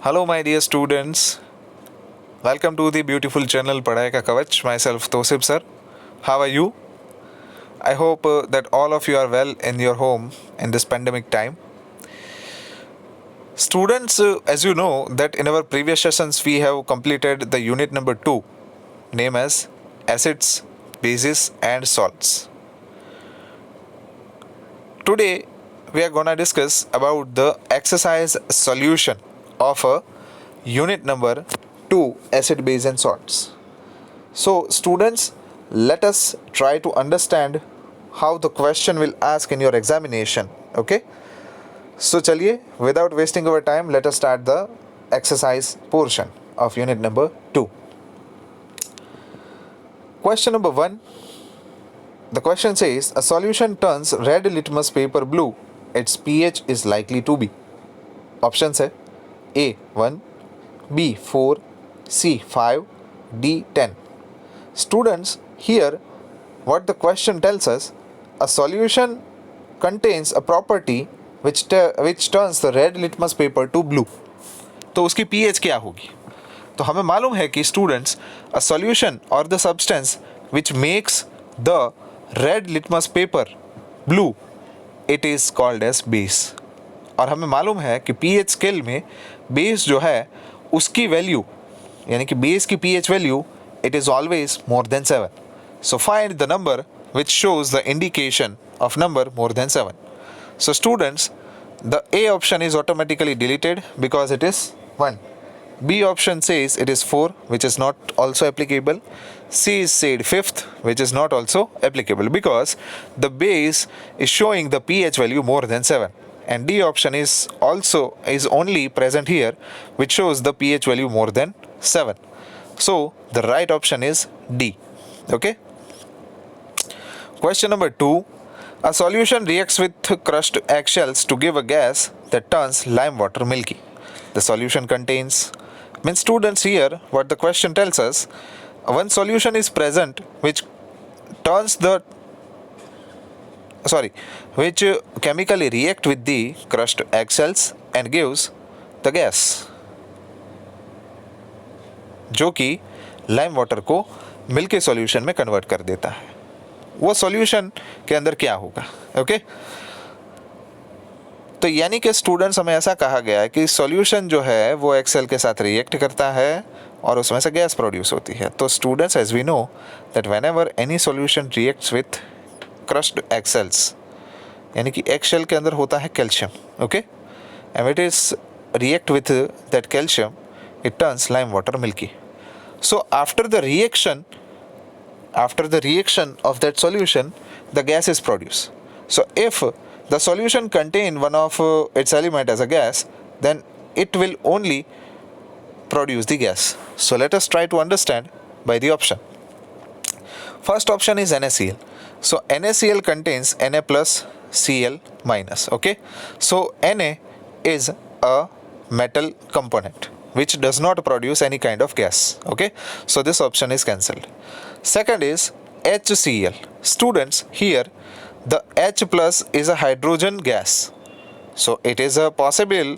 Hello, my dear students. Welcome to the beautiful channel Padhai Ka Kavach. Myself, Tosib sir. How are you? I hope that all of you are well in your home in this pandemic time. Students, as you know, that in our previous sessions we have completed the unit number 2, named as Acids, Bases, and Salts. Today, we are gonna discuss about the exercise solution of a unit number 2, Acid, Base, and Salts. So, students, let us try to understand how the question will ask in your examination. Okay. So, chaliye, without wasting our time, let us start the exercise portion of unit number 2. Question number 1. The question says a solution turns red litmus paper blue. Its pH is likely to be. Options है A 1, B 4, C 5, D 10. Students, here what the question tells us, a solution contains a property which turns the red litmus paper to blue. तो उसकी pH क्या होगी? तो हमें मालूम है कि students a solution or the substance which makes the red litmus paper blue, it is called as base. और हमें मालूम है कि pH स्केल में बेस जो है उसकी वैल्यू यानी कि बेस की pH value it is always more than 7. So find the number which shows the indication of number more than 7. So students, the A option is automatically deleted because it is 1. B option says it is 4, which is not also applicable. C is said 5th, which is not also applicable because the base is showing the pH value more than 7. And D option is only present here, which shows the pH value more than 7. So the right option is D. Okay. Question number 2. A solution reacts with crushed eggshells to give a gas that turns lime water milky. The solution contains, means students, here what the question tells us, one solution is present which chemically react with the crushed eggshells and gives the gas, जो कि lime water को milky solution में convert कर देता है. वो solution के अंदर क्या होगा? ओके. तो यानी कि स्टूडेंट्स, हमें ऐसा कहा गया है कि सॉल्यूशन जो है वो एक्सेल के साथ रिएक्ट करता है और उसमें से गैस प्रोड्यूस होती है. तो students, as we know that whenever any solution reacts with crushed eggshells, यानी कि एक्सेल के अंदर होता है calcium. Okay. And it is react with that calcium, it turns lime water milky. So after the reaction of that solution, the gas is produced. So if the solution contain one of its element as a gas, then it will only produce the gas. So let us try to understand by the option. First option is NaCl. So NaCl contains Na plus Cl minus. Okay. So Na is a metal component which does not produce any kind of gas. Okay. So this option is cancelled. Second is HCl. Students, here the H plus is a hydrogen gas. So it is possible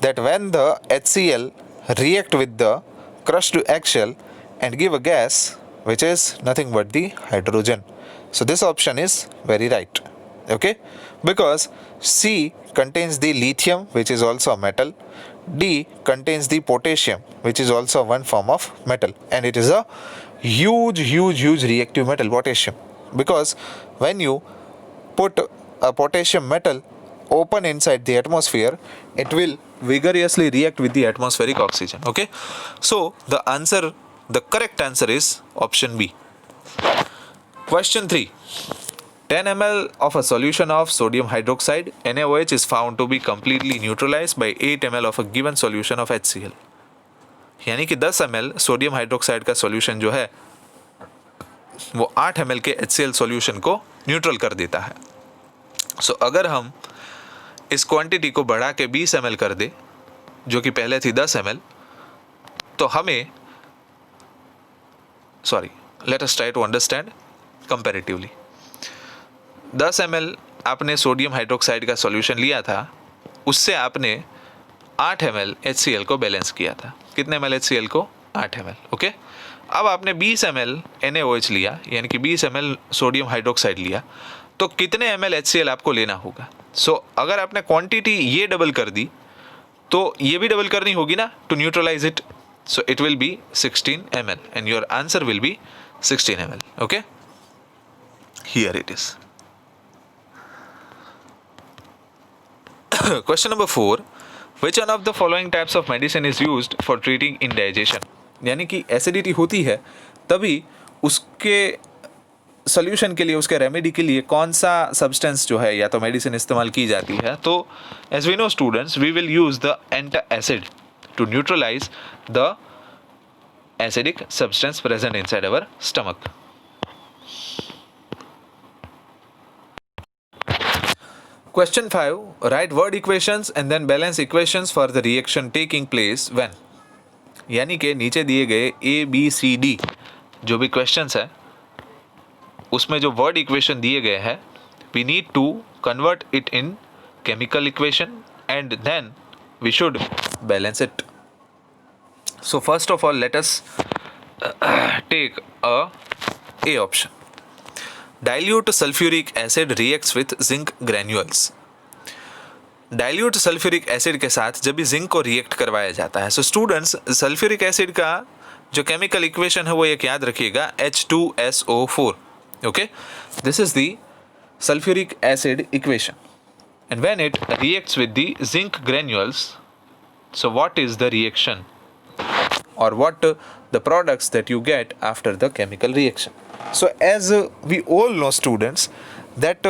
that when the HCl react with the crushed eggshell and give a gas which is nothing but the hydrogen. So this option is very right. Okay. Because C contains the lithium, which is also a metal. D contains the potassium, which is also one form of metal, and it is a huge reactive metal, potassium, because when you put a potassium metal open inside the atmosphere, it will vigorously react with the atmospheric oxygen. Okay. So the correct answer is option B. Question 3. 10 ml of a solution of sodium hydroxide NaOH is found to be completely neutralized by 8 ml of a given solution of HCl. यानी कि 10 ml sodium hydroxide का solution जो है वो 8 ml के HCl solution को neutral कर देता है. सो अगर हम इस क्वांटिटी को बढ़ा के 20 ml कर दे, जो कि पहले थी 10 ml, तो हमें let us try to understand comparatively. 10 ml आपने सोडियम हाइड्रोक्साइड का सॉल्यूशन लिया था, उससे आपने 8 ml HCl को बैलेंस किया था। कितने ml HCl को? 8 ml। ओके, अब आपने 20 ml NaOH लिया, यानी कि 20 ml सोडियम हाइड्रोक्साइड लिया, तो कितने ml HCl आपको लेना होगा? सो अगर आपने क्वांटिटी ये डबल कर दी तो ये भी डबल करनी होगी ना, to neutralise it. So it will be 16 ml and your answer will be 16 ml। Okay, here it is. Question number 4, which one of the following types of medicine is used for treating indigestion? यानी कि acidity होती है तभी उसके solution के लिए, उसके remedy के लिए कौन सा सब्सटेंस जो है या तो मेडिसिन इस्तेमाल की जाती है। तो as we know students, we will use the antacid to neutralise the acidic substance present inside our stomach. Question 5, write word equations and then balance equations for the reaction taking place when। यानी कि नीचे दिए गए ABCD जो भी questions है उसमें जो वर्ड इक्वेशन दिए गए हैं, we need to convert it in chemical equation and then we should balance it. So first of all, let us take A option. Dilute sulfuric acid reacts with zinc granules। Dilute sulphuric acid के साथ जब भी zinc को react करवाया जाता है। So students, sulphuric acid का जो केमिकल इक्वेशन है वो एक याद रखिएगा, H2SO4। Okay, this is the sulphuric acid equation and when it reacts with the zinc granules, so what is the reaction or what the products that you get after the chemical reaction. So as we all know students that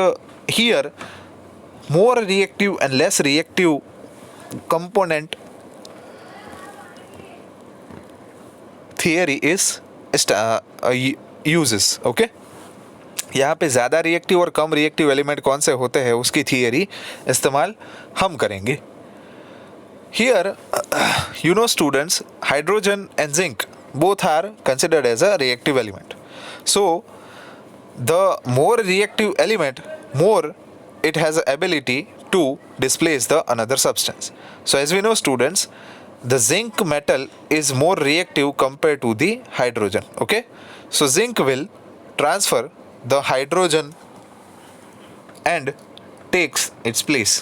here more reactive and less reactive component theory is uses। okay, यहाँ पे ज़्यादा reactive और कम reactive element कौन से होते हैं उसकी theory इस्तेमाल हम करेंगे। Here, you know students, hydrogen and zinc both are considered as a reactive element. So, the more reactive element, more it has the ability to displace the another substance. So, as we know students, the zinc metal is more reactive compared to the hydrogen. Okay, so zinc will transfer the hydrogen and takes its place.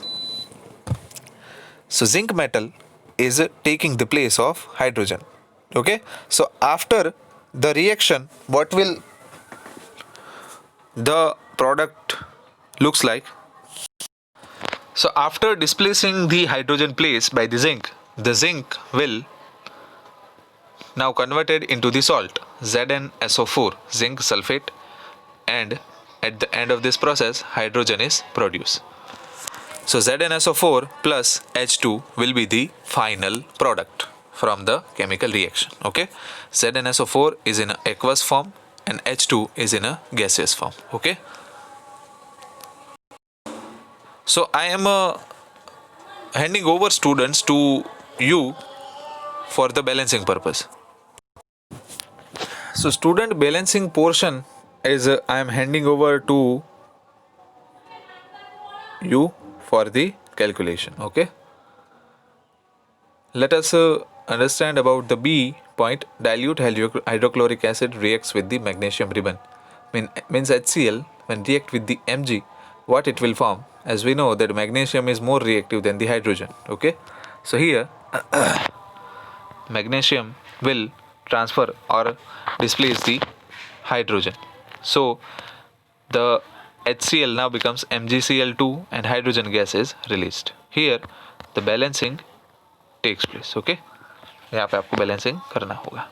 So zinc metal is taking the place of hydrogen. Okay, so after the reaction, what will the product looks like? So after displacing the hydrogen place by the zinc will now converted into the salt ZnSO4, zinc sulfate, and at the end of this process hydrogen is produced. So ZnSO4 plus H2 will be the final product from the chemical reaction. Okay, ZnSO4 is in a aqueous form and H2 is in a gaseous form. Okay, so I am handing over students to you for the balancing purpose. So student balancing portion is I am handing over to you for the calculation. Okay, let us understand about the B point. Dilute hydrochloric acid reacts with the magnesium ribbon, means HCl when react with the Mg, what it will form? As we know that magnesium is more reactive than the hydrogen. Okay, so here magnesium will transfer or displace the hydrogen, so the HCl now becomes MgCl2 and hydrogen gas is released. Here the balancing takes place. Okay, यहाँ पे आपको balancing करना होगा.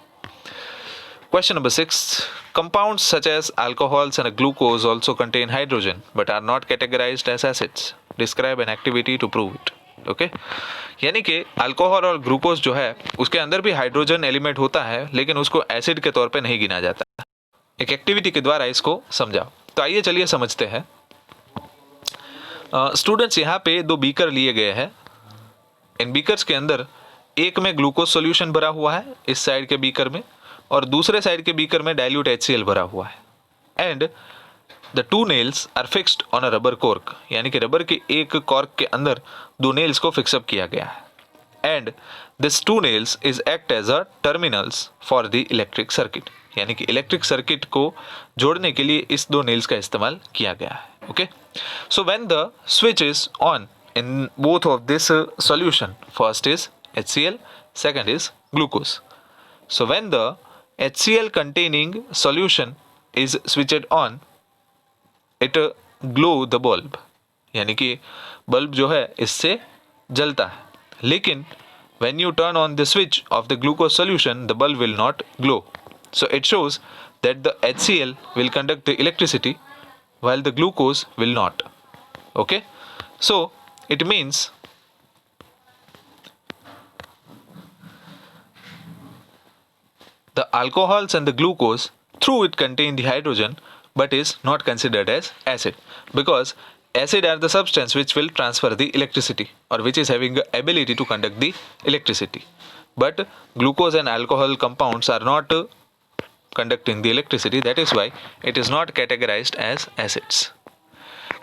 Question number 6, compounds such as alcohols and glucose also contain hydrogen but are not categorized as acids. Describe an activity to prove it. Okay, यानी कि alcohol और glucose जो है उसके अंदर भी हाइड्रोजन एलिमेंट होता है लेकिन उसको एसिड के तौर पे नहीं गिना जाता। एक एक्टिविटी के द्वारा इसको समझाओ। तो आइए चलिए समझते हैं। स्टूडेंट्स, यहाँ पे दो बीकर लिए गए हैं। इन बीकर्स के अंदर एक में ग्लूकोज सॉल्यूशन भरा हुआ है इस साइड के बीकर में, और दूसरे साइड के बीकर में डाइल्यूट HCl भरा हुआ है। And the two nails are fixed on a rubber cork, यानी कि रबर के एक कॉर्क के अंदर दो नेल्स को फिक्सअप किया गया है। and this two nails is act as a terminals for the electric circuit. यानी कि इलेक्ट्रिक सर्किट को जोड़ने के लिए इस दो नेल्स का इस्तेमाल किया गया है. Okay, so when the switch is on in both of this solution, first is HCl, second is glucose. So when the HCl containing solution is switched on, it glow the bulb, यानी कि bulb जो है इससे जलता है. लेकिन when you turn on the switch of the glucose solution, the bulb will not glow. So it shows that the HCl will conduct the electricity while the glucose will not. Okay, so it means the alcohols and the glucose through it contain the hydrogen but is not considered as acid, because acid are the substance which will transfer the electricity or which is having the ability to conduct the electricity, but glucose and alcohol compounds are not conducting the electricity. That is why it is not categorized as acids.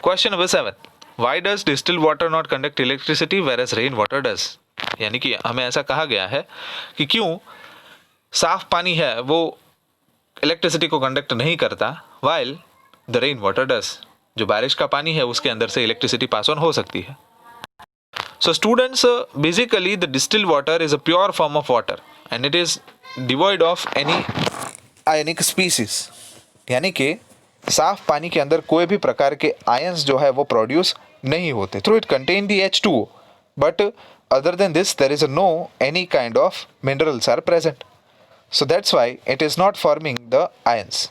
Question number 7. Why does distilled water not conduct electricity whereas rain water does? यानी कि हमें ऐसा कहा गया है कि क्यों साफ पानी है वो इलेक्ट्रिसिटी को कंडक्ट नहीं करता while the rain water does. जो बारिश का पानी है उसके अंदर से इलेक्ट्रिसिटी पास ऑन हो सकती है. So students, basically the distilled water is a pure form of water and it is devoid of any ionic species, यानी कि साफ पानी के अंदर कोई भी प्रकार के आयंस जो है वो प्रोड्यूस नहीं होते. Through it contain the H2O, but other than this there is no any kind of minerals are present. So that's why it is not forming the ions.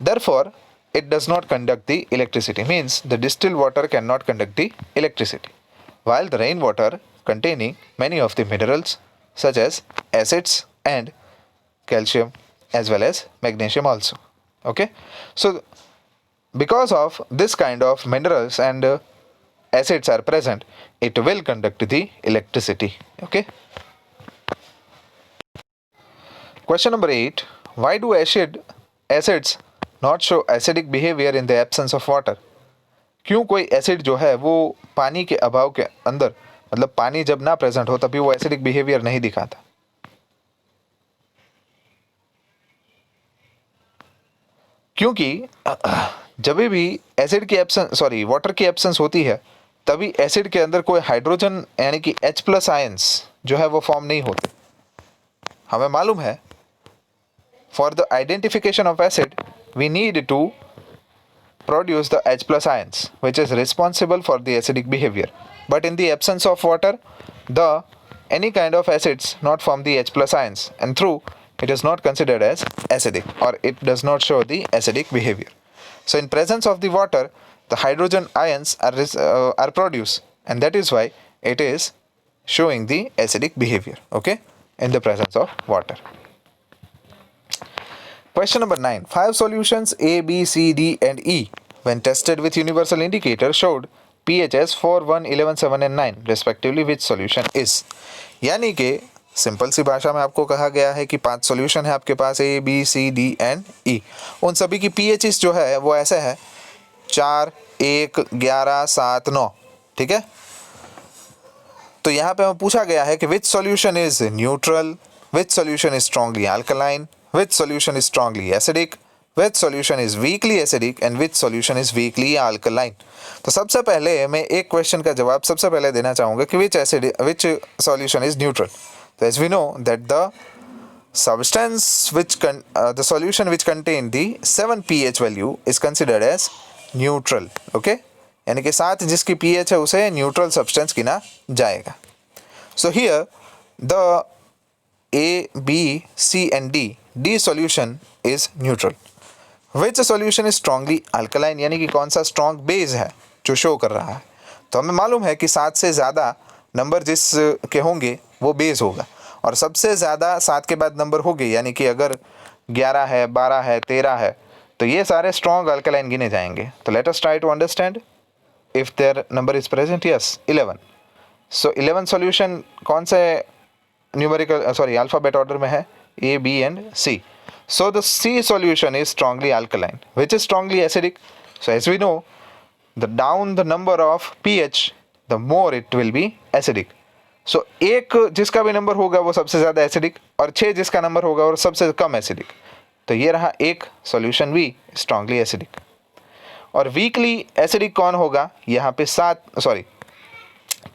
Therefore it does not conduct the electricity, means the distilled water cannot conduct the electricity, while the rainwater containing many of the minerals such as acids and calcium as well as magnesium also. Okay, so because of this kind of minerals and acids are present, it will conduct the electricity. Okay, question number 8. Why do acids not show acidic behavior in the absence of water? क्यों कोई acid जो है वो पानी के अभाव के अंदर, मतलब पानी जब ना प्रेजेंट हो तभी वो एसिडिक बिहेवियर नहीं दिखाता? क्योंकि जब भी एसिड की एब्सेंस वाटर की एब्सेंस होती है तभी एसिड के अंदर कोई हाइड्रोजन यानी कि H+ आयंस जो है वो फॉर्म नहीं होते. हमें मालूम है for the identification of acid we need to produce the H+ ions which is responsible for the acidic behavior, but in the absence of water the any kind of acids not form the H+ ions and through it is not considered as acidic or it does not show the acidic behavior. So in presence of the water the hydrogen ions are produced and that is why it is showing the acidic behavior, okay, in the presence of water. Question number 9. 5 solutions A, B, C, D and E when tested with universal indicator showed pH as 4, 1, 11, 7 and 9 respectively. Which solution is? यानी कि simple सी भाषा में आपको कहा गया है कि 5 solution है आपके पास A, B, C, D and E. उन सभी की pHs जो है वो ऐसे है 4, 1, 11, 7, 9. ठीक है, तो यहाँ पे हमें पूछा गया है कि which solution is neutral, which solution is strongly alkaline, which solution is strongly acidic, which solution is weakly acidic and which solution is weakly alkaline. तो सबसे पहले मैं एक क्वेश्चन का जवाब सबसे पहले देना चाहूँगा कि which solution is neutral. So as we know that the substance the solution which contain the 7 pH value is considered as neutral. Okay, यानी कि 7 जिसकी pH है उसे neutral substance गिना जाएगा. So here the A, B, C and D solution is neutral. Which solution is strongly alkaline, यानी कि कौन सा strong base है जो शो कर रहा है. तो हमें मालूम है कि 7 से ज़्यादा नंबर जिस के होंगे वो बेस होगा और सबसे ज़्यादा 7 के बाद नंबर होंगे, यानी कि अगर 11 है, 12 है, 13 है तो ये सारे स्ट्रॉन्ग अल्कलाइन गिने जाएंगे. तो let us try to understand if there number is present. Yes, 11. So 11 solution कौन से न्यूमेरिकल अल्फ़ाबेट ऑर्डर में है? A, B and C. So the C solution is strongly alkaline. Which is strongly acidic? So as we know, the down the number of pH, the more it will be acidic. सो एक जिसका भी number होगा वो सबसे ज़्यादा acidic, और 6 जिसका number होगा वो सबसे कम एसिडिक। तो ये रहा एक सॉल्यूशन बी, स्ट्रांगली एसिडिक। और वीकली एसिडिक कौन होगा, यहाँ पे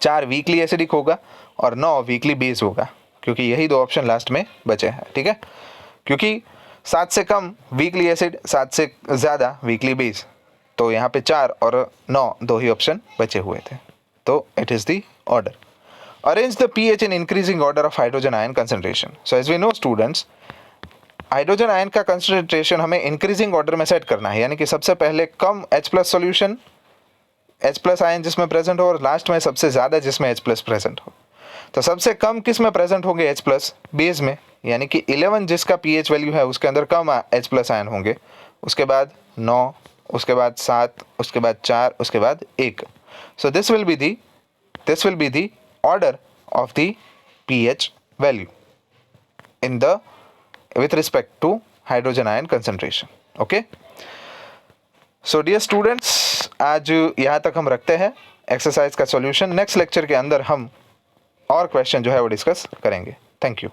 4 वीकली एसिडिक होगा और 9 वीकली बेस होगा, क्योंकि यही दो ऑप्शन लास्ट में बचे हैं, ठीक है। क्योंकि 7 से कम वीकली एसिड, 7 से ज़्यादा वीकली बेस, तो यहाँ पे 4 और 9 दो ही ऑप्शन बचे हुए थे। तो it is the order. Arrange the pH in increasing order of hydrogen ion concentration. So as we know students, hydrogen ion का कंसंट्रेशन हमें इंक्रीजिंग ऑर्डर में सेट करना है, यानी कि सबसे पहले कम H+ सॉल्यूशन, H+ आयन जिसमें प्रेजेंट हो, और लास्ट में सबसे ज़्यादा जिसमें H+ प्रेजेंट हो। तो सबसे कम किस में प्रेजेंट होंगे, H+ बेस में, यानी कि 11 जिसका pH वैल्यू है उसके अंदर कम H+ आयन होंगे, उसके बाद 9, उसके बाद 7, उसके बाद 4, उसके बाद 1। So this will be the order of the pH value in the with respect to hydrogen ion concentration. Okay, so dear students, आज यहाँ तक हम रखते हैं एक्सरसाइज का सॉल्यूशन। नेक्स्ट लेक्चर के अंदर हम और क्वेश्चन जो है वो डिस्कस करेंगे। Thank you.